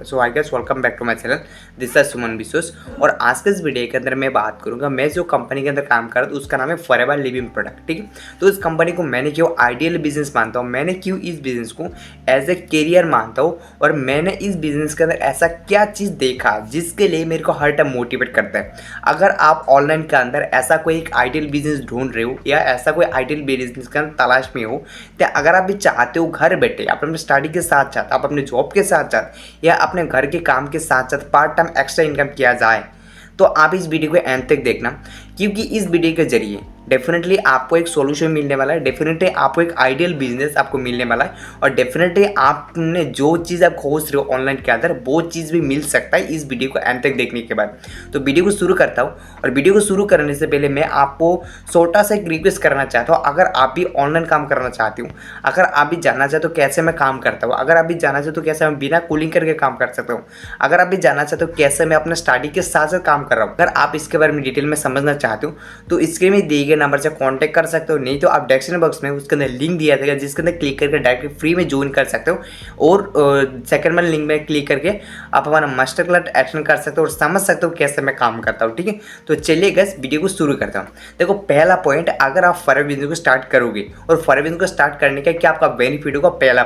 So I guess welcome back to my channel. This is Suman Biswas. और आज के इस वीडियो के अंदर मैं बात करूंगा, मैं जो कंपनी के अंदर काम कर रहा हूँ उसका नाम है फॉरएवर लिविंग प्रोडक्ट। ठीक है, तो इस कंपनी को मैंने क्यों आइडियल बिजनेस मानता हूँ, मैंने क्यों इस बिजनेस को एज ए करियर मानता हूँ, और मैंने इस बिजनेस के अंदर ऐसा क्या चीज़ देखा जिसके लिए मेरे को हर टाइम मोटिवेट करता है। अगर आप ऑनलाइन के अंदर ऐसा कोई एक आइडियल बिजनेस ढूंढ रहे हो या ऐसा कोई आइडियल बिजनेस के अंदर तलाश में हो, तो अगर आप भी चाहते हो घर बैठे आप अपने स्टडी के साथ साथ, आप अपने जॉब के साथ साथ या अपने घर के काम के साथ साथ पार्ट टाइम एक्स्ट्रा इनकम किया जाए, तो आप इस वीडियो को एंड तक देखना, क्योंकि इस वीडियो के जरिए डेफिनेटली आपको एक सॉल्यूशन मिलने वाला है, डेफिनेटली आपको एक आइडियल बिजनेस आपको मिलने वाला है, और डेफिनेटली आपने जो चीज़ आप खोज रहे हो ऑनलाइन के अंदर वो चीज़ भी मिल सकता है इस वीडियो को एंड तक देखने के बाद। तो वीडियो को शुरू करता हूँ, और वीडियो को शुरू करने से पहले मैं आपको छोटा सा एक रिक्वेस्ट करना चाहता हूँ। अगर आप भी ऑनलाइन काम करना चाहते हो, अगर आप भी जानना चाहते हो कैसे मैं काम करता हूँ, अगर आप भी जानना चाहते हो कैसे मैं बिना कूलिंग करके काम कर सकता हूँ, अगर आप भी जानना चाहते हो कैसे मैं अपना स्टडी के साथ साथ काम कर रहा हूँ, अगर आप इसके बारे में डिटेल में समझना चाहते हो तो इसके में दिए गए नंबर से कॉन्टैक्ट कर सकते हो। नहीं तो आप डिस्क्रिप्शन बॉक्स में उसके अंदर लिंक दिया जाएगा जिसके अंदर क्लिक करके डायरेक्ट फ्री में ज्वाइन कर सकते हो, और सेकंड वाले लिंक में क्लिक करके आप हमारा मास्टर क्लास अटेंड कर सकते हो और समझ सकते हो कैसे मैं काम करता हूँ। ठीक है, तो चलिए गाइस वीडियो को शुरू करता हूँ। देखो, पहला पॉइंट, अगर आप फॉरएवर बिजनेस को स्टार्ट करोगे और फॉरएवर बिजनेस को स्टार्ट करने का क्या आपका बेनिफिट होगा, पहला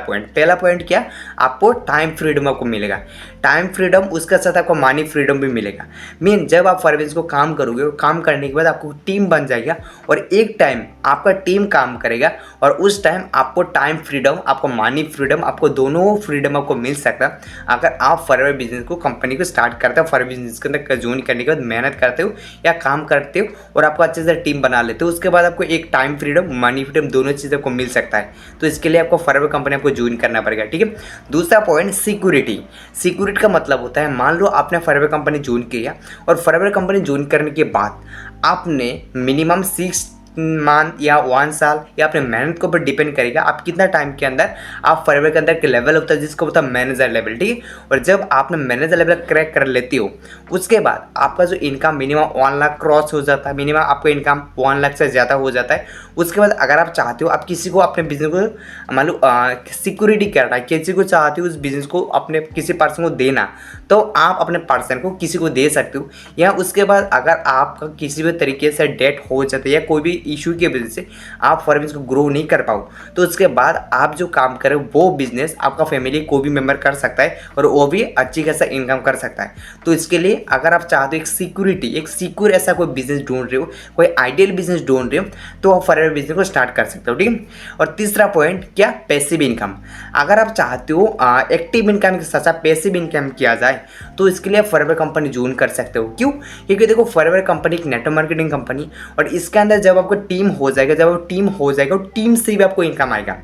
पॉइंट क्या, आपको टाइम फ्रीडम आपको मिलेगा। टाइम फ्रीडम, उसके साथ आपको मनी फ्रीडम भी मिलेगा। मीन जब आप फॉरएवर बिजनेस को काम करोगे और काम करने के बाद आपको टीम बन जाएगा, और एक टाइम आपका टीम काम करेगा, और उस टाइम आपको टाइम फ्रीडम, आपको मनी फ्रीडम, आपको दोनों फ्रीडम आपको मिल सकता है। अगर आप फॉरएवर बिजनेस को, कंपनी को स्टार्ट करते हो, फॉरएवर बिजनेस के अंदर ज्वाइन करने के बाद मेहनत करते हो या काम करते हो और आपको अच्छे से टीम बना लेते हो, उसके बाद आपको एक टाइम फ्रीडम, मनी फ्रीडम दोनों चीज़ें आपको मिल सकता है। तो इसके लिए आपको फॉरएवर कंपनी आपको ज्वाइन करना पड़ेगा। ठीक है, दूसरा पॉइंट, सिक्योरिटी। सिक्योरिटी का मतलब होता है, मान लो आपने फॉरएवर कंपनी ज्वाइन किया, और फॉरएवर कंपनी ज्वाइन करने के बाद आपने मिनिमम 6 मंथ या 1 साल या अपने मेहनत के ऊपर डिपेंड करेगा आप कितना टाइम के अंदर आप फॉरएवर के अंदर के लेवल होता है जिसको होता है मैनेजर लेवल। ठीक है, और जब आपने मैनेजर लेवल क्रैक कर लेते हो, उसके बाद आपका जो इनकम मिनिमम 1 लाख क्रॉस हो जाता है, मिनिमम आपका इनकम 1 लाख से ज़्यादा हो जाता है। उसके बाद अगर आप चाहते हो आप किसी को अपने बिजनेस को मान लो सिक्योरिटी करना है, किसी को चाहते हो उस बिजनेस को अपने किसी पर्सन को देना, तो आप अपने पर्सन को किसी को दे सकते हो। या उसके बाद अगर आपका किसी भी तरीके से डेट हो जाता है या कोई भी इशू की वजह से आप फॉरएवर बिजनेस को ग्रो नहीं कर पाओ, तो उसके बाद आप जो काम करें वो बिजनेस आपका फैमिली को भी मेंबर कर सकता है और वो भी अच्छी खासा इनकम कर सकता है। तो इसके लिए अगर आप चाहते हो एक सिक्योरिटी, एक सिक्योर ऐसा कोई बिजनेस ढूंढ रहे हो, कोई आइडियल बिजनेस ढूंढ रहे हो, तो आप फॉरएवर बिजनेस को स्टार्ट कर सकते हो। ठीक है, और तीसरा पॉइंट क्या, पैसिव इनकम। अगर आप चाहते हो एक्टिव इनकम के साथ साथ पैसिव इनकम किया जाए, तो इसके लिए आप फॉरएवर कंपनी ज्वाइन कर सकते हो। क्यों? क्योंकि देखो, फॉरएवर कंपनी एक नेटवर्क मार्केटिंग कंपनी, और इसके अंदर जब आपको टीम हो जाएगा, टीम से भी आपको इनकम आएगा।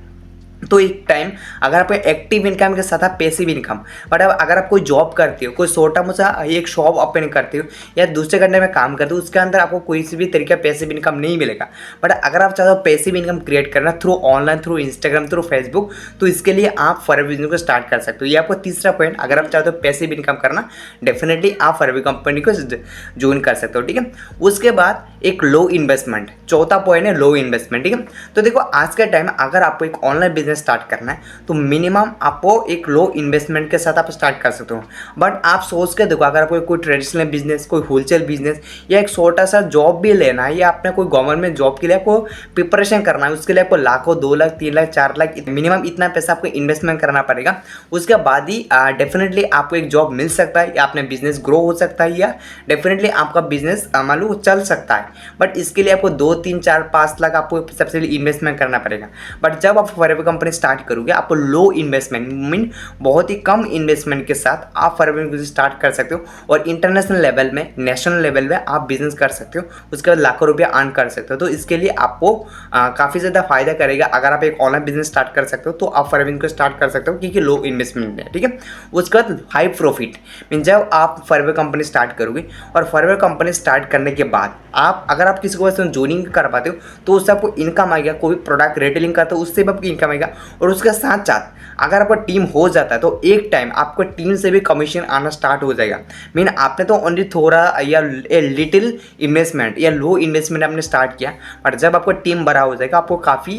तो एक टाइम अगर आपको एक्टिव इनकम के साथ आप पैसिव इनकम, बट अब अगर आप कोई जॉब करते हो, कोई छोटा मोटा एक शॉप ओपन करते हो या दूसरे घंटे में काम करते हो, उसके अंदर आपको कोई सी भी तरीके का पैसिव इनकम नहीं मिलेगा। बट अगर आप चाहते हो पैसिव इनकम क्रिएट करना through online, through Instagram, through Facebook, तो इसके लिए आप फॉरएवर बिजनेस को स्टार्ट कर सकते हो। ये आपको तीसरा पॉइंट, अगर आप चाहते हो पैसिव इनकम करना, डेफिनेटली आप फॉरएवर कंपनी को ज्वाइन कर सकते हो। ठीक है, उसके बाद एक लो इन्वेस्टमेंट, चौथा पॉइंट है लो इन्वेस्टमेंट। ठीक है, तो देखो आज के टाइम अगर आपको एक ऑनलाइन बिजनेस स्टार्ट करना है तो मिनिमम आपको एक लो इन्वेस्टमेंट के साथ आप स्टार्ट कर सकते हो। बट आप सोच के देखो, अगर आपको कोई ट्रेडिशनल बिजनेस, कोई होलसेल बिजनेस या एक छोटा सा जॉब भी लेना है, या आपने कोई गवर्नमेंट जॉब के लिए आपको प्रिपरेशन करना है, उसके लिए आपको लाखों, 2 लाख, 3 लाख, 4 लाख मिनिमम इतना पैसा आपको इन्वेस्टमेंट करना पड़ेगा। उसके बाद ही डेफिनेटली आपको एक जॉब मिल सकता है, या अपने बिजनेस ग्रो हो सकता है, या डेफिनेटली आपका बिजनेस मान लो चल सकता है। बट इसके लिए आपको 2, 3, 4, 5 लाख आपको सबसे पहले इन्वेस्टमेंट करना पड़ेगा। बट जब आप फॉरएवर कंपनी स्टार्ट करोगे, आपको लो इन्वेस्टमेंट, मीन बहुत ही कम इन्वेस्टमेंट के साथ आप फॉरएवर बिजनेस स्टार्ट कर सकते हो, और इंटरनेशनल लेवल में, नेशनल लेवल में आप बिजनेस कर सकते हो। उसके बाद लाखों रुपया अर्न कर सकते हो। तो इसके लिए आपको काफ़ी ज़्यादा फायदा करेगा। अगर आप एक ऑनलाइन बिजनेस स्टार्ट कर सकते हो तो आप फॉरएवर बिजनेस को स्टार्ट कर सकते हो, क्योंकि लो इन्वेस्टमेंट है। ठीक है, उसके बाद हाई प्रॉफिट, मीन जब आप फॉरएवर कंपनी स्टार्ट करोगे, और फॉरएवर कंपनी स्टार्ट करने के बाद आप अगर आप किसी को ज्वाइनिंग कर पाते हो तो उससे आपको इनकम आएगा। कोई प्रोडक्ट रिटेलिंग करते हो उससे भी आपको इनकम आएगा। जाएगा। और उसके साथ साथ अगर आपका टीम हो जाता है तो एक टाइम आपको टीम से भी कमीशन आना स्टार्ट हो जाएगा। मीन आपने तो ओनली थोड़ा या लिटिल इन्वेस्टमेंट या लो इन्वेस्टमेंट आपने स्टार्ट किया, बट जब आपका टीम बड़ा हो जाएगा आपको काफ़ी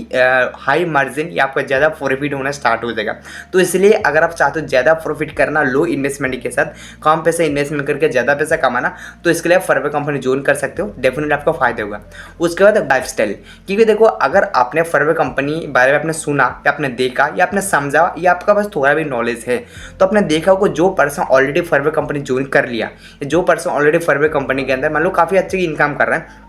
हाई मार्जिन या आपका ज़्यादा प्रॉफिट होना स्टार्ट हो जाएगा। तो इसलिए अगर आप चाहते हो ज़्यादा प्रॉफिट करना लो इन्वेस्टमेंट के साथ, कम पैसा इन्वेस्टमेंट करके ज़्यादा पैसा कमाना, तो इसके लिए आप फॉरएवर कंपनी ज्वाइन कर सकते हो, डेफिनेटली आपको फायदा होगा। उसके बाद लाइफ स्टाइल, क्योंकि देखो अगर आपने फॉरएवर कंपनी बारे में आपने सुना या आपने देखा या आपने समझा या आपका पास थोड़ा भी नॉलेज है, तो आपने देखा होगा जो person already forever company join कर लिया, जो पर्सन ऑलरेडी फॉरएवर कंपनी के अंदर मान लो काफ़ी अच्छी इनकम कर रहा है,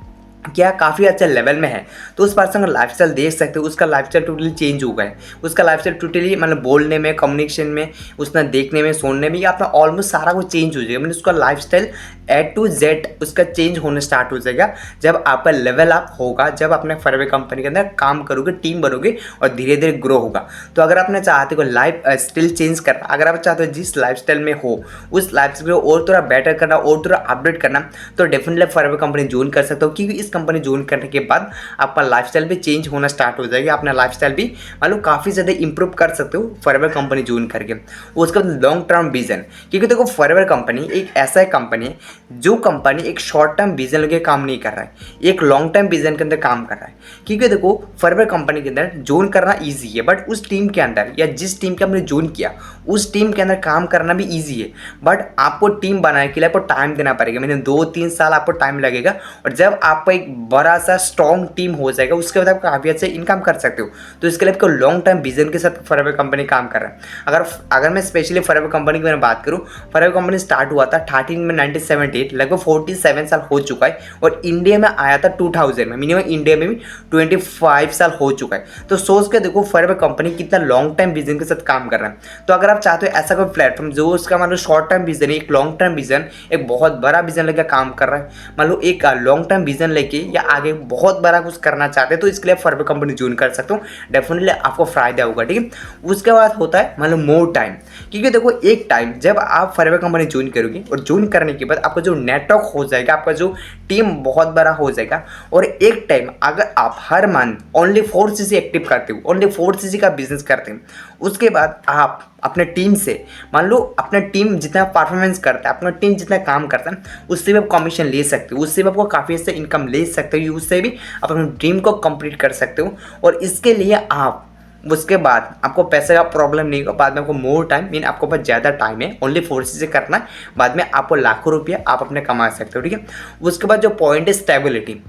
क्या काफ़ी अच्छे लेवल में है, तो उस पर्सन का लाइफस्टाइल देख सकते हो, उसका लाइफस्टाइल टोटली चेंज हो गया है। उसका लाइफस्टाइल टोटली मतलब बोलने में, कम्युनिकेशन में, उसने देखने में, सुनने में, या अपना ऑलमोस्ट सारा कुछ चेंज हो जाएगा। मतलब उसका लाइफस्टाइल A to Z उसका चेंज होने स्टार्ट हो जाएगा जब आपका लेवल अप होगा, जब अपने फॉरएवर कंपनी के अंदर काम करोगे, टीम बनोगे और धीरे धीरे ग्रो होगा। तो अगर आपने चाहते हो लाइफ स्टाइल चेंज करना, अगर आप चाहते हो जिस लाइफ स्टाइल में हो उस लाइफ स्टाइल को और थोड़ा बेटर करना और थोड़ा अपडेट करना, तो डेफिनेटली फॉरएवर कंपनी ज्वाइन कर सकते हो, क्योंकि इस कंपनी ज्वाइन करने के बाद आपका लाइफस्टाइल भी चेंज होना स्टार्ट हो जाएगा। अपना लाइफस्टाइल भी मतलब काफ़ी ज़्यादा इंप्रूव कर सकते हो फॉरएवर कंपनी ज्वाइन करके। उसका लॉन्ग टर्म विजन, क्योंकि देखो फॉरएवर कंपनी एक ऐसा कंपनी है जो कंपनी एक शॉर्ट टर्म विजन लेके काम नहीं कर रहा है, एक लॉन्ग टर्म विजन के अंदर काम कर रहा है। क्योंकि देखो फॉरएवर कंपनी के अंदर ज्वाइन करना ईजी है, बट उस टीम के अंदर या जिस टीम के हमने ज्वाइन किया उस टीम के अंदर काम करना भी ईजी है, बट आपको टीम बनाने के लिए आपको टाइम देना पड़ेगा। मैंने 2-3 साल आपको टाइम लगेगा, और जब आपका एक बड़ा सा स्ट्रॉन्ग टीम हो जाएगा उसके बाद आप काफ़ी अच्छे इनकम कर सकते हो। तो इसके लिए आपको लॉन्ग टर्म विजन के साथ फॉरएवर कंपनी काम कर रहा है। अगर मैं स्पेशली फॉरएवर कंपनी की मैंने बात करूँ, फॉरएवर कंपनी स्टार्ट हुआ था 13 में 1978, लगभग 47 साल हो चुका है, और इंडिया में आया था 2000 में, मिनिमम इंडिया में भी 25 साल हो चुका है। तो सोच के देखो फॉरएवर कंपनी कितना लॉन्ग टर्म विजन के साथ काम कर रहा है। तो अगर आप चाहते हो ऐसा कोई प्लेटफॉर्म जो उसका मतलब शॉर्ट टर्म विजन, एक लॉन्ग टर्म विजन, एक बहुत बड़ा विजन लेकर काम कर रहा है, मान लो एक लॉन्ग टर्म विजन लेके या आगे बहुत बड़ा कुछ करना चाहते हैं, तो इसके लिए फॉरएवर कंपनी ज्वाइन कर सकते हो, डेफिनेटली आपको फायदा होगा। ठीक है। उसके बाद होता है मान लो मोर टाइम, क्योंकि देखो एक टाइम जब आप फॉरएवर कंपनी ज्वाइन करोगे और ज्वाइन करने के बाद आपका जो नेटवर्क हो जाएगा, आपका जो टीम बहुत बड़ा हो जाएगा, और एक टाइम अगर आप हर मंथ ओनली 4cc एक्टिव करते हो, ओनली 4cc का बिजनेस करते हैं, उसके बाद आप अपने टीम से मान लो अपना टीम जितना परफॉर्मेंस करता है, अपना टीम जितना काम करता है, उससे भी आप कमीशन ले सकते हो, उससे भी आपको काफ़ी अच्छे इनकम ले सकते हो, उससे भी आप अपने ड्रीम को कंप्लीट कर सकते हो। और इसके लिए आप उसके बाद आपको पैसे का प्रॉब्लम नहीं होगा, बाद में आपको मोर टाइम, मीन आपको पास ज़्यादा टाइम है, ओनली 4cc से करना है, बाद में आपको लाखों रुपया आप अपने कमा सकते हो। ठीक है। उसके बाद जो पॉइंट है स्टेबिलिटी,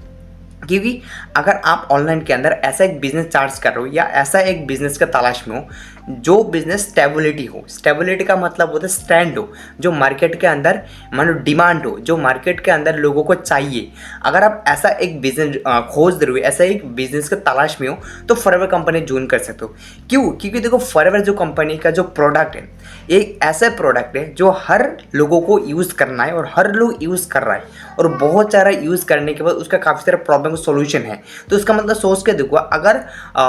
क्योंकि अगर आप ऑनलाइन के अंदर ऐसा एक बिजनेस चार्ज कर रहे हो या ऐसा एक बिजनेस का तलाश में हो जो बिजनेस स्टेबिलिटी हो, स्टेबिलिटी का मतलब होता है स्टैंड हो, जो मार्केट के अंदर मान लो डिमांड हो, जो मार्केट के अंदर लोगों को चाहिए, अगर आप ऐसा एक बिजनेस खोज रहे हो, ऐसा एक बिजनेस के तलाश में हो, तो फॉरएवर कंपनी ज्वाइन कर सकते हो। क्यों? क्योंकि देखो फॉरएवर जो कंपनी का जो प्रोडक्ट है, एक ऐसा प्रोडक्ट है जो हर लोगों को यूज़ करना है और हर लोग यूज़ कर रहा है, और बहुत सारा यूज़ करने के बाद उसका काफ़ी सारा प्रॉब्लम का सोल्यूशन है। तो इसका मतलब सोच के देखो, अगर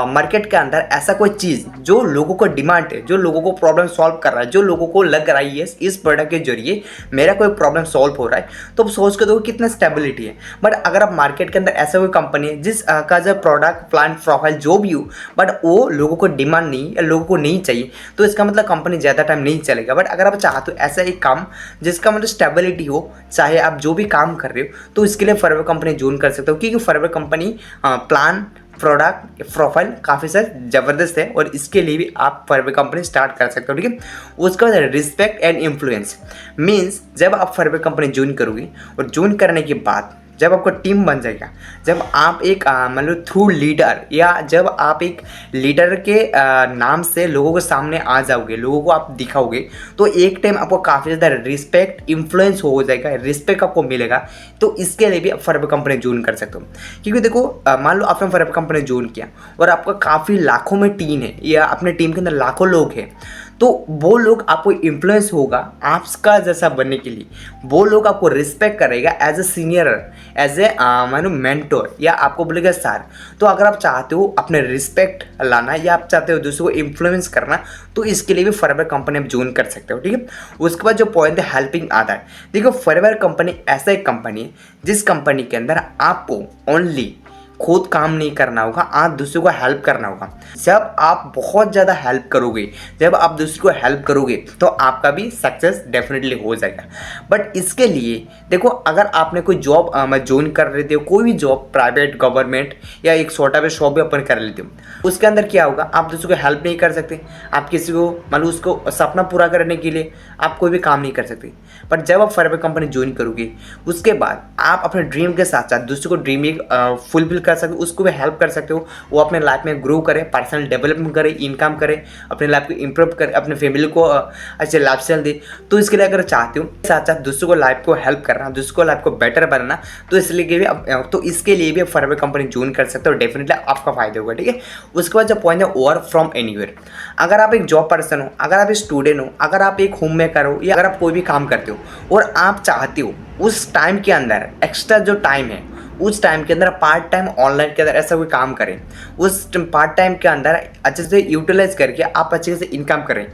मार्केट के अंदर ऐसा कोई चीज़ जो लोगों को डिमांड है, जो लोगों को प्रॉब्लम सॉल्व कर रहा है, जो लोगों को लग रहा है इस प्रोडक्ट के जरिए मेरा कोई प्रॉब्लम सॉल्व हो रहा है, तो सोच के देखो कितना स्टेबिलिटी है। बट अगर आप मार्केट के अंदर ऐसा कोई कंपनी है जिस का जो प्रोडक्ट प्लान प्रोफाइल जो भी हो, बट वो लोगों को डिमांड नहीं या लोगों को नहीं चाहिए, तो इसका मतलब कंपनी ज़्यादा टाइम नहीं चलेगा। बट अगर आप चाहते हो ऐसा एक काम जिसका मतलब स्टेबिलिटी हो, चाहे आप जो भी काम कर रहे हो, तो इसके लिए फॉरएवर कंपनी ज्वाइन कर सकते हो, क्योंकि forever company plan product profile काफ़ी सर ज़बरदस्त है, और इसके लिए भी आप फॉरएवर कंपनी स्टार्ट कर सकते हो। ठीक है। उसके बाद रिस्पेक्ट एंड इन्फ्लुएंस, मीन्स जब आप फॉरएवर कंपनी ज्वाइन करोगे और ज्वाइन करने के बाद जब आपका टीम बन जाएगा, जब आप एक मान लो थ्रू लीडर, या जब आप एक लीडर के नाम से लोगों के सामने आ जाओगे, लोगों को आप दिखाओगे, तो एक टाइम आपको काफ़ी ज़्यादा रिस्पेक्ट इन्फ्लुएंस हो जाएगा, रिस्पेक्ट आपको मिलेगा। तो इसके लिए भी आप फॉरएवर कंपनी ज्वाइन कर सकते हो। क्योंकि देखो मान लो आपने फॉरएवर कंपनी ज्वाइन किया और आपका काफ़ी लाखों में टीम है, या अपने टीम के अंदर लाखों लोग हैं, तो वो लोग आपको इन्फ्लुएंस होगा आपका जैसा बनने के लिए, वो लोग आपको रिस्पेक्ट करेगा as a senior, as a मानो मेंटोर, या आपको बोलेगा सर। तो अगर आप चाहते हो अपने रिस्पेक्ट लाना, या आप चाहते हो दूसरों को इन्फ्लुएंस करना, तो इसके लिए भी फॉरएवर कंपनी आप ज्वाइन कर सकते हो। ठीक है। उसके बाद जो पॉइंट है हेल्पिंग अदर, देखो फॉरएवर कंपनी ऐसा एक कंपनी है जिस कंपनी के अंदर आपको ओनली खुद काम नहीं करना होगा, आप दूसरों को हेल्प करना होगा। जब आप बहुत ज़्यादा हेल्प करोगे, जब आप दूसरों को हेल्प करोगे तो आपका भी सक्सेस डेफिनेटली हो जाएगा। बट इसके लिए देखो, अगर आपने कोई जॉब ज्वाइन कर लेते हो, कोई भी जॉब प्राइवेट, गवर्नमेंट या एक छोटा भी शॉप भी ओपन कर लेते हो, उसके अंदर क्या होगा, आप दूसरों को हेल्प नहीं कर सकते। आप किसी को मान लो उसको सपना पूरा करने के लिए आप कोई भी काम नहीं कर सकते। बट जब आप फॉरएवर कंपनी ज्वाइन करोगे, उसके बाद आप अपने ड्रीम के साथ साथ दूसरों को ड्रीम एक फुलफिल कर सकते हो, उसको भी हेल्प कर सकते हो। वो अपने लाइफ में ग्रो करे, पर्सनल डेवलपमेंट करे, इनकम करे, अपने लाइफ को इंप्रूव करे, अपने फैमिली को अच्छे लाइफ स्टाइल दे। तो इसके लिए अगर चाहते हो साथ साथ दूसरों को लाइफ को हेल्प करना, दूसरों को लाइफ को बेटर बनाना, तो इसके लिए भी आप फॉरएवर कंपनी ज्वाइन कर सकते हो। डेफिनेटली आपका फायदा होगा, ठीक है। उसके बाद जो पॉइंट है, वर्क फ्रॉम एनीवेयर। अगर आप एक जॉब पर्सन हो, अगर आप एक स्टूडेंट हो, अगर आप एक होम मेकर हो, या अगर आप कोई भी काम करते हो और आप चाहते हो उस टाइम के अंदर एक्स्ट्रा जो टाइम है, उस टाइम के अंदर पार्ट टाइम ऑनलाइन के अंदर ऐसा कोई काम करें, उस पार्ट टाइम के अंदर अच्छे से यूटिलाइज करके आप अच्छे से इनकम करें,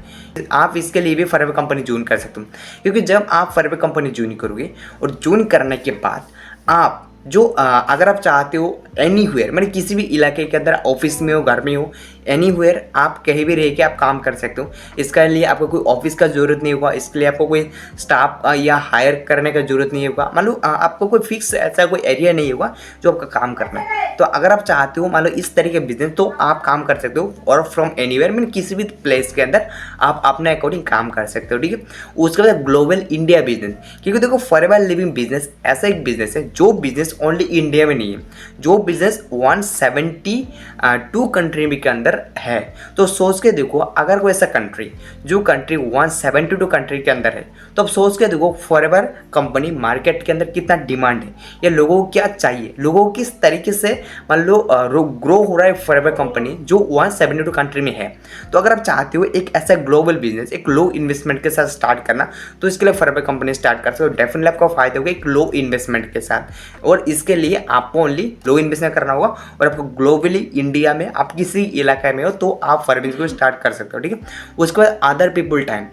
आप इसके लिए भी फॉरएवर कंपनी ज्वाइन कर सकते हो। क्योंकि जब आप फॉरएवर कंपनी ज्वाइन करोगे और ज्वाइन करने के बाद आप अगर आप चाहते हो एनीवेयर, मतलब किसी भी इलाके के अंदर, ऑफिस में हो, घर में हो, एनीवेयर आप कहीं भी रह के आप काम कर सकते हो। इसके लिए आपको कोई ऑफिस का ज़रूरत नहीं होगा, इसके लिए आपको कोई स्टाफ या हायर करने का ज़रूरत नहीं होगा। मान लो आपको कोई फिक्स ऐसा कोई एरिया नहीं होगा जो आपका काम करना है। तो अगर आप चाहते हो मान लो इस तरीके बिजनेस, तो आप काम कर सकते हो वर्क फ्रॉम एनीवेयर, मीन किसी भी प्लेस के अंदर आप अपने अकॉर्डिंग काम कर सकते हो, ठीक है। उसके बाद ग्लोबल इंडिया बिजनेस, क्योंकि देखो फॉरएवर लिविंग बिजनेस ऐसा एक बिजनेस है जो बिजनेस ओनली इंडिया में नहीं है, जो बिजनेस 172 कंट्री के अंदर है। तो सोच के देखो, अगर कोई ऐसा कंट्री जो कंट्री 172 कंट्री के अंदर है, तो अब सोच के देखो फॉरएवर कंपनी मार्केट के अंदर कितना डिमांड है, या लोगों को क्या चाहिए, लोगों को किस तरीके से मान लो ग्रो हो रहा है फॉरएवर कंपनी जो 172 कंट्री में है। तो अगर आप चाहते हो एक ऐसा ग्लोबल बिजनेस एक लो इन्वेस्टमेंट के साथ स्टार्ट करना, तो इसके लिए फॉरएवर कंपनी स्टार्ट कर सकते हो। डेफिनेटली आपको फायदा होगा एक लो इन्वेस्टमेंट के साथ, और इसके लिए आपको ओनली लो इन्वेस्टमेंट करना होगा, और आपको ग्लोबली इंडिया में आप किसी इलाके में हो तो आप फॉरएवर को स्टार्ट कर सकते हो, ठीक है। उसके बाद अदर पीपल टाइम,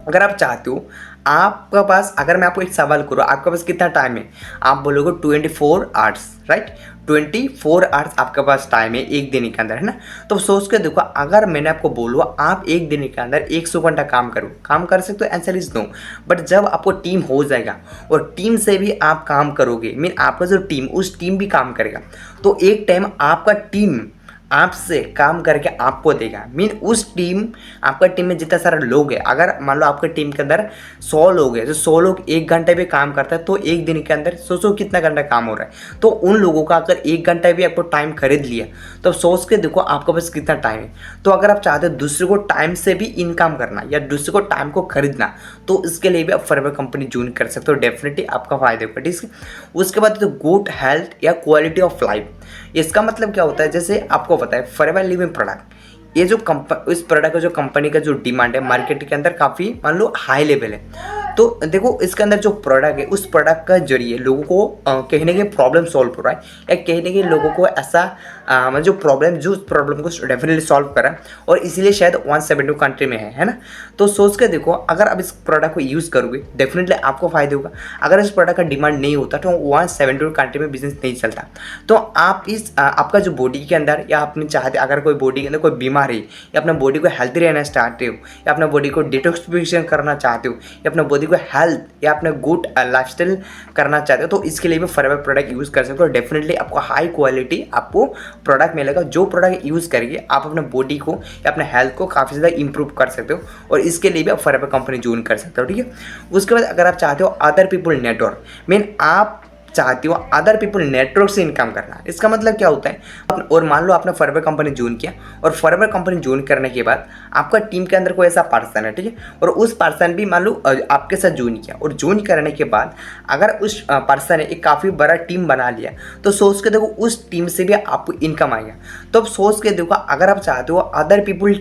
अगर आप चाहते हो आपका पास, अगर मैं आपको एक सवाल करूँ आपके पास कितना टाइम है, आप बोलोगे 24 आवर्स, राइट। 24 आवर्स आपके पास टाइम है एक दिन के अंदर, है ना। तो सोच के देखो, अगर मैंने आपको बोलूँ आप एक दिन के अंदर 100 घंटा काम करो, काम कर सकते हो, आंसर इज नो। बट जब आपको टीम हो जाएगा और टीम से भी आप काम करोगे, मीन आपका जो टीम, उस टीम भी काम करेगा, तो एक टाइम आपका टीम आपसे काम करके आपको देगा। मीन उस टीम, आपका टीम में जितना सारा लोग है, अगर मान लो आपके टीम के अंदर 100 लोग हैं, तो 100 लोग 1 घंटे भी काम करता है, तो एक दिन के अंदर सोचो कितना घंटा काम हो रहा है। तो उन लोगों का अगर 1 घंटा भी आपको टाइम खरीद लिया, तो सोच के देखो आपके पास कितना टाइम है। तो अगर आप चाहते हो दूसरे को टाइम से भी इनकम करना या दूसरे को टाइम को खरीदना, तो इसके लिए भी आप फॉरएवर कंपनी ज्वाइन कर सकते हो। डेफिनेटली आपका फायदा होगा, ठीक है। उसके बाद तो गुड हेल्थ या क्वालिटी ऑफ लाइफ, इसका मतलब क्या होता है, जैसे आपको पता है फॉरएवर लिविंग प्रोडक्ट, ये जो इस प्रोडक्ट का जो कंपनी का जो डिमांड है मार्केट के अंदर काफ़ी मान लो हाई लेवल है। तो देखो इसके अंदर जो प्रोडक्ट है, उस प्रोडक्ट का जरिए लोगों को कहीं ना कहीं प्रॉब्लम सॉल्व हो रहा है, या कहीं ना कहीं लोगों को ऐसा जो उस प्रॉब्लम को डेफिनेटली सॉल्व करा, और इसीलिए शायद 172 कंट्री में है ना। तो सोच के देखो, अगर आप इस प्रोडक्ट को यूज़ करोगे डेफिनेटली आपको फायदा होगा। अगर इस प्रोडक्ट का डिमांड नहीं होता तो 172 कंट्री में बिजनेस नहीं चलता। तो आप आपका जो बॉडी के अंदर, या अपने चाहते अगर कोई बॉडी के अंदर कोई बीमारी, या अपना बॉडी को हेल्थी रहना चाहते हो, या अपना बॉडी को डिटॉक्सिफिकेशन करना चाहते हो, या अपना बॉडी को हेल्थ या अपने गुड लाइफस्टाइल करना चाहते हो, तो इसके लिए भी फॉरएवर प्रोडक्ट यूज़ कर सकते हो। डेफिनेटली आपको हाई क्वालिटी आपको प्रोडक्ट मिलेगा, जो प्रोडक्ट यूज़ करके आप अपने बॉडी को या अपने हेल्थ को काफ़ी ज़्यादा इंप्रूव कर सकते हो, और इसके लिए भी आप फॉरएवर कंपनी ज्वाइन कर सकते हो, ठीक है। उसके बाद अगर आप चाहते हो अदर पीपल नेटवर्क, मीन आप चाहती हो अदर पीपल नेटवर्क से इनकम करना, इसका मतलब क्या होता है, और मान लो आपने फॉरएवर कंपनी ज्वाइन किया, और फॉरएवर कंपनी ज्वाइन करने के बाद आपका टीम के अंदर कोई ऐसा पर्सन है, ठीक है, और उस पर्सन भी मान लो आपके साथ ज्वाइन किया, और ज्वाइन करने के बाद अगर उस पर्सन ने एक काफ़ी बड़ा टीम बना लिया, तो सोच के देखो उस टीम से भी आपको इनकम आएगा। तो अब सोच के देखो, अगर आप चाहते हो other people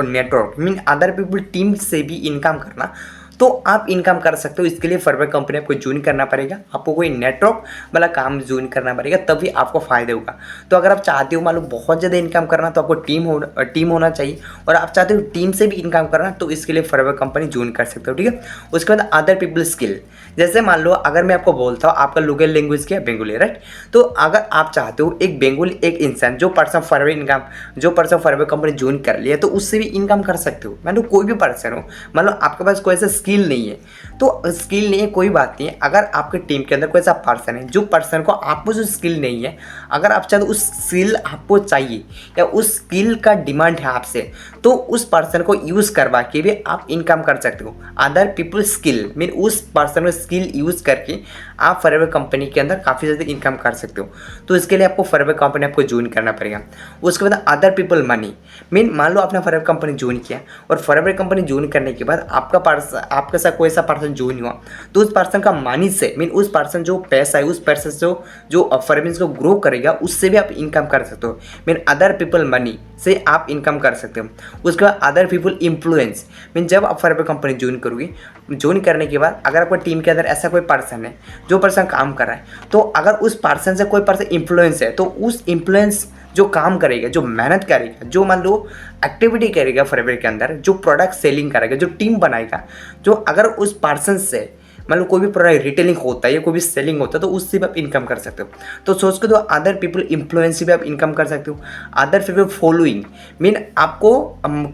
network mean other people team से भी इनकम करना, तो आप इनकम कर सकते हो। इसके लिए फॉरवर्ड कंपनी आपको ज्वाइन करना पड़ेगा, आपको कोई नेटवर्क वाला काम ज्वाइन करना पड़ेगा, तभी आपको फ़ायदा होगा। तो अगर आप चाहते हो मान लो बहुत ज़्यादा इनकम करना, तो आपको टीम होना चाहिए, और आप चाहते हो टीम से भी इनकम करना, तो इसके लिए फॉरवर्ड कंपनी ज्वाइन कर सकते हो, ठीक है। उसके बाद अदर पीपल स्किल, जैसे मान लो अगर मैं आपको बोलता हूँ आपका लोकल लैंग्वेज क्या है, बंगाली, राइट। तो अगर आप चाहते हो एक बंगाली एक इंसान जो पर्सन फॉरवर्ड कंपनी ज्वाइन कर लिया, तो उससे भी इनकम कर सकते हो। मान लो कोई भी पर्सन हो, मान लो आपके पास कोई ऐसा स्किल नहीं है, तो स्किल नहीं है कोई बात नहीं है, अगर आपके टीम के अंदर कोई ऐसा पर्सन है जो पर्सन को आपको जो स्किल नहीं है, अगर आप चाहते हो उस स्किल आपको चाहिए या उस स्किल का डिमांड है आपसे, तो उस पर्सन को यूज़ करवा के भी आप इनकम कर सकते हो। अदर पीपल स्किल मीन उस पर्सन में स्किल यूज़ करके आप फॉरवर्ड कंपनी के अंदर काफ़ी ज़्यादा इनकम कर सकते हो। तो इसके लिए आपको फॉरवर्ड कंपनी आपको ज्वाइन करना पड़ेगा। उसके बाद अदर पीपल मनी, मीन मान लो आपने फॉरवर्ड कंपनी ज्वाइन किया, और फॉरवर्ड कंपनी ज्वाइन करने के बाद आपके साथ कोई ऐसा पर्सन ज्वाइन हुआ, तो उस पर्सन का मनी से मीन उस पर्सन जो पैसा है, उस पैसे से जो फॉरवर्ड को ग्रो करेगा, उससे भी आप इनकम कर सकते हो। मीन अदर पीपल मनी से आप इनकम कर सकते हो। उसके बाद अदर पीपल इन्फ्लुएंस, मीन जब आप फॉरवर्ड कंपनी ज्वाइन करोगे, ज्वाइन करने के बाद अगर आपको टीम के अंदर ऐसा कोई पर्सन है जो पर्सन काम कर रहा है, तो अगर उस पर्सन से कोई पर्सन इन्फ्लुएंस है, तो उस इन्फ्लुएंस जो काम करेगा, जो मेहनत करेगा, जो मान लो एक्टिविटी करेगा फॉरवर्ड के अंदर, जो प्रोडक्ट सेलिंग करेगा, जो टीम बनाएगा, जो अगर उस पर्सन से मान लो कोई भी प्रोडक्ट रिटेलिंग होता है या कोई भी सेलिंग होता है, तो उससे भी आप इनकम कर सकते हो। तो सोच के तो अदर पीपल इन्फ्लुएंस से भी आप इनकम कर सकते हो। अदर पीपल फॉलोइंग, मीन आपको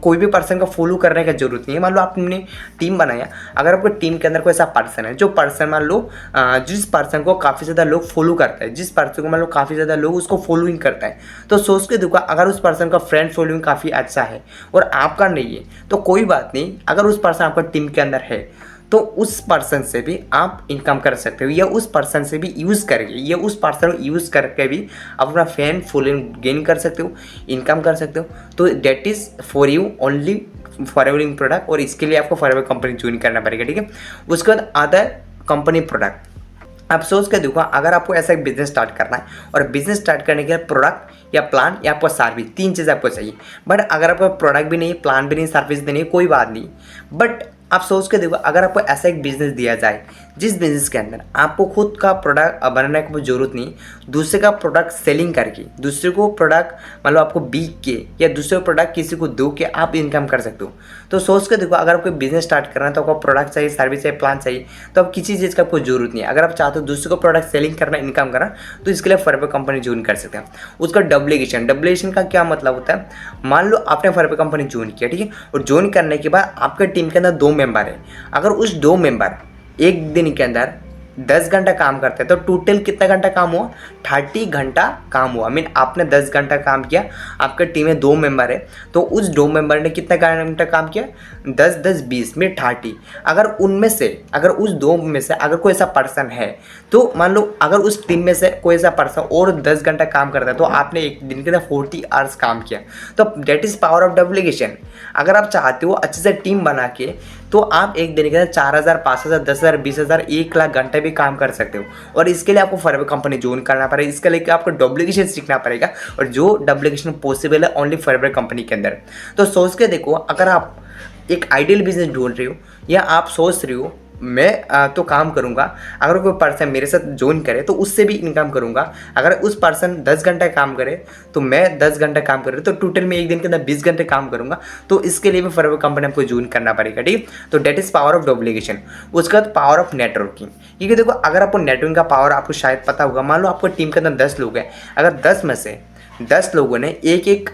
कोई भी पर्सन का फॉलो करने की जरूरत नहीं है। मान लो आपने टीम बनाया, अगर आपको टीम के अंदर कोई ऐसा पर्सन है जो पर्सन मान लो जिस पर्सन को काफ़ी ज़्यादा लोग फॉलो करता है, जिस पर्सन को मान लो काफ़ी ज़्यादा लोग उसको फॉलोइंग करता है, तो सोच के देखो अगर उस पर्सन का फ्रेंड फॉलोइंग काफ़ी अच्छा है और आपका नहीं है, तो कोई बात नहीं, अगर उस पर्सन आपका टीम के अंदर है, तो उस पर्सन से भी आप इनकम कर सकते हो, या उस पर्सन से भी यूज़ करके, या उस पर्सन को यूज़ करके भी आप अपना फैन फॉलोइंग गेन कर सकते हो, इनकम कर सकते हो। तो that is for you only forwarding product, और इसके लिए आपको फॉरवर्ड कंपनी ज्वाइन करना पड़ेगा, ठीक है। उसके बाद अदर कंपनी प्रोडक्ट, आप सोच कर देखो अगर आपको ऐसा एक बिजनेस स्टार्ट करना है, और बिजनेस स्टार्ट करने के लिए प्रोडक्ट या प्लान या आपको सर्विस, तीन चीज़ आपको चाहिए। बट अगर आपको प्रोडक्ट भी नहीं, प्लान भी नहीं, सर्विस भी नहीं, कोई बात नहीं, बट आप सोच के देखो अगर आपको ऐसा एक बिजनेस दिया जाए जिस बिजनेस के अंदर आपको खुद का प्रोडक्ट बनाने की जरूरत नहीं, दूसरे का प्रोडक्ट सेलिंग करके, दूसरे को प्रोडक्ट मतलब आपको बीक के या दूसरे को प्रोडक्ट किसी को दो के आप इनकम कर सकते हो। तो सोच के देखो अगर आपको बिजनेस स्टार्ट करना है, तो आपको प्रोडक्ट चाहिए, सर्विस चाहिए, प्लान चाहिए, तो आप किसी चीज़ का आपको जरूरत नहीं है। अगर आप चाहते हो दूसरे को प्रोडक्ट सेलिंग करना, इनकम करना, तो इसके लिए फॉरवर्ड कंपनी ज्वाइन कर सकते हैं। उसका डब्लिकेशन का क्या मतलब होता है, मान लो आपने फॉरवर्ड कंपनी ज्वाइन किया, ठीक है, और ज्वाइन करने के बाद आपके टीम के अंदर 2 मेंबर है, अगर उस 2 मेंबर एक दिन के अंदर 10 घंटा काम करते हैं, तो टोटल कितना घंटा काम हुआ, 30 घंटा काम हुआ। मीन आपने 10 घंटा काम किया, आपके टीम में 2 मेंबर है, तो उस 2 मेंबर ने कितना घंटा काम किया, 10 10 20 में 30। अगर उनमें से, अगर उस 2 में से अगर कोई ऐसा पर्सन है, तो मान लो अगर उस टीम में से कोई ऐसा पर्सन और 10 घंटा काम करता है, तो आपने एक दिन के अंदर 40 आवर्स काम किया। तो डेट इज़ पावर ऑफ डब्लिकेशन। अगर आप चाहते हो अच्छे से टीम बना के, तो आप एक दिन के अंदर 4000, 5000, 10,000, 20,000, 1,00,000 घंटे भी काम कर सकते हो। और इसके लिए आपको फॉरवर्ड कंपनी ज्वाइन करना पड़ेगा, इसके लिए आपको डब्लिकेशन सीखना पड़ेगा, और जो डब्लिकेशन पॉसिबल है ओनली फॉरवर्ड कंपनी के अंदर। तो सोच के देखो अगर आप एक आइडियल बिजनेस ढूंढ रहे हो, या आप सोच रहे हो मैं तो काम करूंगा, अगर कोई पर्सन मेरे साथ ज्वाइन करे तो उससे भी इनकम करूंगा, अगर उस पर्सन 10 घंटा काम करे तो मैं 10 घंटा काम करूँ, तो टोटल में एक दिन के अंदर 20 घंटे काम करूंगा, तो इसके लिए भी फॉरवर्ड कंपनी आपको ज्वाइन करना पड़ेगा, ठीक है। तो डेट इज पावर ऑफ डब्लिकेशन। उसके बाद पावर ऑफ नेटवर्किंग, क्योंकि देखो अगर आपको नेटवर्किंग का पावर आपको शायद पता होगा, मान लो आपको टीम के अंदर 10 लोग हैं, अगर 10 में से 10 लोगों ने एक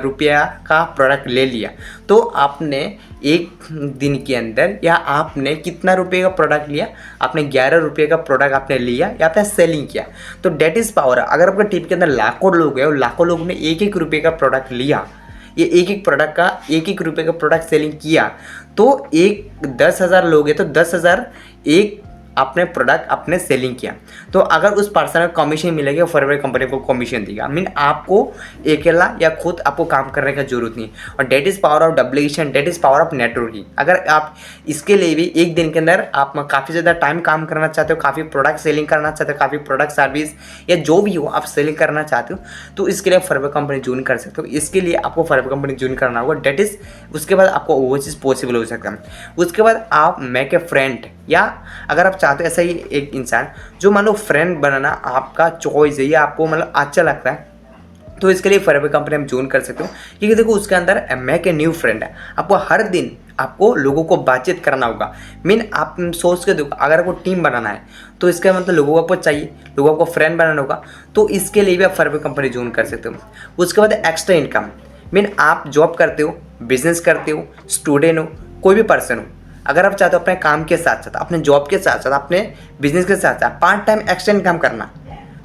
रुपया का प्रोडक्ट ले लिया, तो आपने एक दिन के अंदर, या आपने कितना रुपये का प्रोडक्ट लिया, आपने 11 रुपये का प्रोडक्ट आपने लिया या आपने सेलिंग किया, तो डेट इज़ पावर। अगर आपका टीम के अंदर लाखों लोग हैं और लाखों लोगों ने एक रुपये का प्रोडक्ट लिया, ये एक प्रोडक्ट का एक रुपये का प्रोडक्ट सेलिंग किया, तो एक 10,000 लोग हैं, तो 10,000 एक अपने प्रोडक्ट अपने सेलिंग किया, तो अगर उस पर्सन को कमीशन मिलेगा, फॉरएवर कंपनी को कमीशन देगा। मीन आपको अकेला या खुद आपको काम करने का जरूरत नहीं। और that is power of duplication, that is power of networking. अगर आप इसके लिए भी एक दिन के अंदर आप काफ़ी ज़्यादा टाइम काम करना चाहते हो, काफ़ी प्रोडक्ट सेलिंग करना चाहते हो, काफ़ी प्रोडक्ट सर्विस या जो भी हो आप सेलिंग करना चाहते हो, तो इसके लिए फॉरएवर कंपनी ज्वाइन कर सकते हो। इसके लिए आपको फॉरएवर कंपनी ज्वाइन करना होगा, डेट इज़ उसके बाद आपको वो चीज़ पॉसिबल हो सकता है। उसके बाद आप मेक ए फ्रेंड, या अगर आप चाहते हो ऐसा ही एक इंसान जो मान लो फ्रेंड बनाना आपका चॉइस है या आपको मतलब अच्छा लगता है, तो इसके लिए फॉरएवर कंपनी हम ज्वाइन कर सकते हो। क्योंकि देखो उसके अंदर मेक ए न्यू फ्रेंड है, आपको हर दिन आपको लोगों को बातचीत करना होगा। मीन आप सोच के देखो, अगर आपको टीम बनाना है तो इसका मतलब लोगों को आपको चाहिए, लोगों को फ्रेंड बनाना होगा, तो इसके लिए भी आप फॉरएवर कंपनी ज्वाइन कर सकते हो। उसके बाद एक्स्ट्रा इनकम, मीन आप जॉब करते हो, बिजनेस करते हो, स्टूडेंट हो, कोई भी पर्सन हो, अगर आप चाहते हो अपने काम के साथ साथ, अपने जॉब के साथ साथ, अपने बिजनेस के साथ साथ पार्ट टाइम एक्स्ट्रा इनकम करना,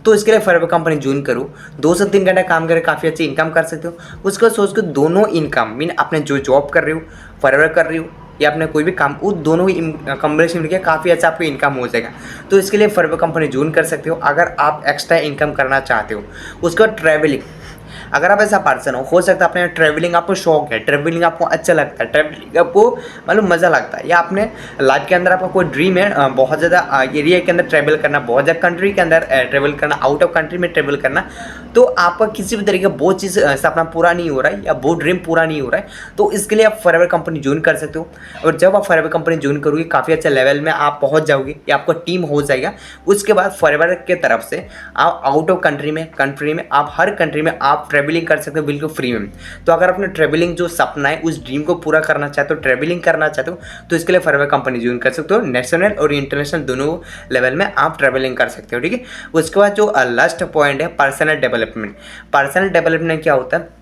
तो इसके लिए फॉरएवर कंपनी ज्वाइन करो। 2 से 3 घंटा काम करके काफ़ी अच्छी इनकम कर सकते हो। उसके बाद सोच के दोनों इनकम, मीन अपने जो जॉब कर रहे हो, फॉरएवर कर रही हो, या अपने कोई भी काम, वो दोनों ही कॉम्बिनेशन मिलकर काफ़ी अच्छा आपको इनकम हो जाएगा। तो इसके लिए फॉरएवर कंपनी ज्वाइन कर सकते हो अगर आप एक्स्ट्रा इनकम करना चाहते हो। उसके बाद ट्रैवलिंग, अगर आप ऐसा पर्सन हो सकता है अपने ट्रैवलिंग आपको शौक है, ट्रैवलिंग आपको अच्छा लगता है, ट्रैवलिंग आपको मतलब मज़ा लगता है, या अपने लाइफ के अंदर आपका कोई ड्रीम है बहुत ज़्यादा एरिया के अंदर ट्रैवल करना, बहुत ज़्यादा कंट्री के अंदर ट्रैवल करना, आउट ऑफ कंट्री में ट्रैवल करना, तो आपका किसी भी तरीके का बहुत चीज़ सपना पूरा नहीं हो रहा है या बहुत ड्रीम पूरा नहीं हो रहा है, तो इसके लिए आप फॉरएवर कंपनी ज्वाइन कर सकते हो। और जब आप फॉरएवर कंपनी ज्वाइन करोगे काफ़ी अच्छे लेवल में आप पहुँच जाओगे या आपका टीम हो जाएगा। उसके बाद फॉरएवर के तरफ से आप आउट ऑफ कंट्री में आप हर कंट्री में आप ट्रैवलिंग कर सकते हो बिल्कुल फ्री में। तो अगर अपने ट्रैवलिंग जो सपना है उस ड्रीम को पूरा करना चाहते हो, ट्रैवलिंग करना चाहते हो, तो इसके लिए फॉरएवर कंपनी ज्वाइन कर सकते हो। नेशनल और इंटरनेशनल दोनों लेवल में आप ट्रैवलिंग कर सकते हो, ठीक है। उसके बाद जो लास्ट पॉइंट है पर्सनल डेवलपमेंट। पर्सनल डेवलपमेंट क्या होता है,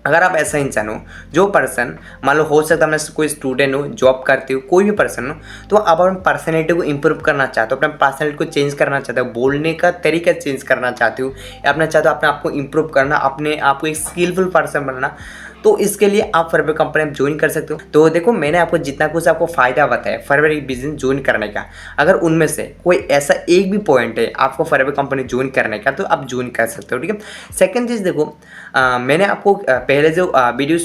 अगर आप ऐसा इंसान हो जो पर्सन मान लो हो सकता है मैं कोई स्टूडेंट हो, जॉब करते हो, कोई भी पर्सन हो, तो आप अपनी पर्सनैलिटी को इंप्रूव करना चाहते हो, अपने पर्सनैलिटी को चेंज करना चाहते हो, बोलने का तरीका चेंज करना चाहते हो, या अपना चाहते हो अपने आप को इंप्रूव करना, अपने आप को एक स्किलफुल पर्सन बनना, तो इसके लिए आप फॉरएवर कंपनी में ज्वाइन कर सकते हो। तो देखो मैंने आपको जितना कुछ आपको फ़ायदा बताया फॉरएवर बिजनेस ज्वाइन करने का, अगर उनमें से कोई ऐसा एक भी पॉइंट है आपको फॉरएवर कंपनी ज्वाइन करने का, तो आप ज्वाइन कर सकते हो, ठीक है। सेकंड चीज़ देखो, मैंने आपको पहले जो वीडियो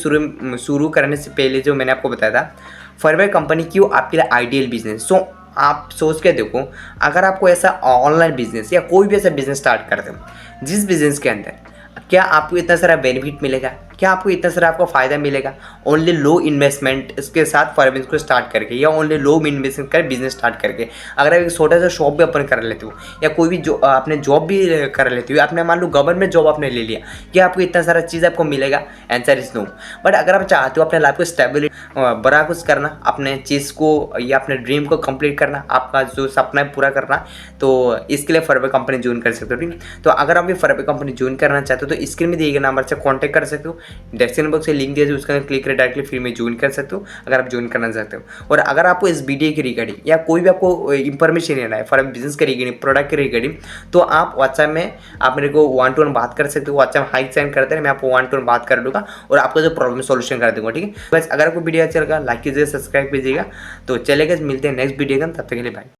शुरू करने से पहले जो मैंने आपको बताया था फॉरएवर कंपनी क्यों आपके लिए आइडियल बिजनेस। सो आप सोच के देखो, अगर आपको ऐसा ऑनलाइन बिजनेस या कोई भी ऐसा बिजनेस स्टार्ट करते हो जिस बिजनेस के अंदर क्या आपको इतना सारा बेनिफिट मिलेगा, क्या आपको इतना सारा आपको फ़ायदा मिलेगा ओनली लो इन्वेस्टमेंट इसके साथ फॉरएवर को स्टार्ट करके, या ओनली लो इन्वेस्टमेंट कर बिजनेस स्टार्ट करके। अगर आप एक छोटा सा शॉप भी ओपन कर लेते हो या कोई भी जो आपने जॉब भी कर लेते हो, आपने मान लो गवर्नमेंट जॉब आपने ले लिया, क्या आपको इतना सारा चीज़ आपको मिलेगा? Answer is no. बट अगर आप चाहते हो अपने लाइफ को स्टेबिलिटी बड़ा कुछ करना, अपने चीज़ को या अपने ड्रीम को कंप्लीट करना, आपका जो सपना है पूरा करना, तो इसके लिए फॉरएवर कंपनी ज्वाइन कर सकते हो, ठीक है। तो अगर आप भी फॉरएवर कंपनी ज्वाइन करना चाहते हो तो स्क्रीन में दिए गए नंबर से कॉन्टैक्ट कर सकते हो, डिस्क्रिप्शन बॉक्स से लिंक दिया है उसका क्लिक कर डायरेक्टली फ्री में ज्वाइन कर सकते हो अगर आप ज्वाइन करना चाहते हो। और अगर आपको इस वीडियो की रिगार्डिंग या कोई भी आपको इंफॉर्मेशन लेना है फॉर बिजनेस के रिगार्डिंग, प्रोडक्ट के रिगार्डिंग, तो आप व्हाट्सएप में आप मेरे को 1 to 1 बात कर सकते हो। व्हाट्सएप हाई सेंड करते हैं, मैं आपको 1 to 1 बात कर दूंगा और आपका जो प्रॉब्लम सॉल्यूशन कर दूंगा, ठीक है। बस अगर आपको वीडियो अच्छा लगा लाइक कीजिए, सब्सक्राइब कीजिएगा। तो चलेगा, मिलते हैं नेक्स्ट वीडियो में, तब तक के लिए बाय।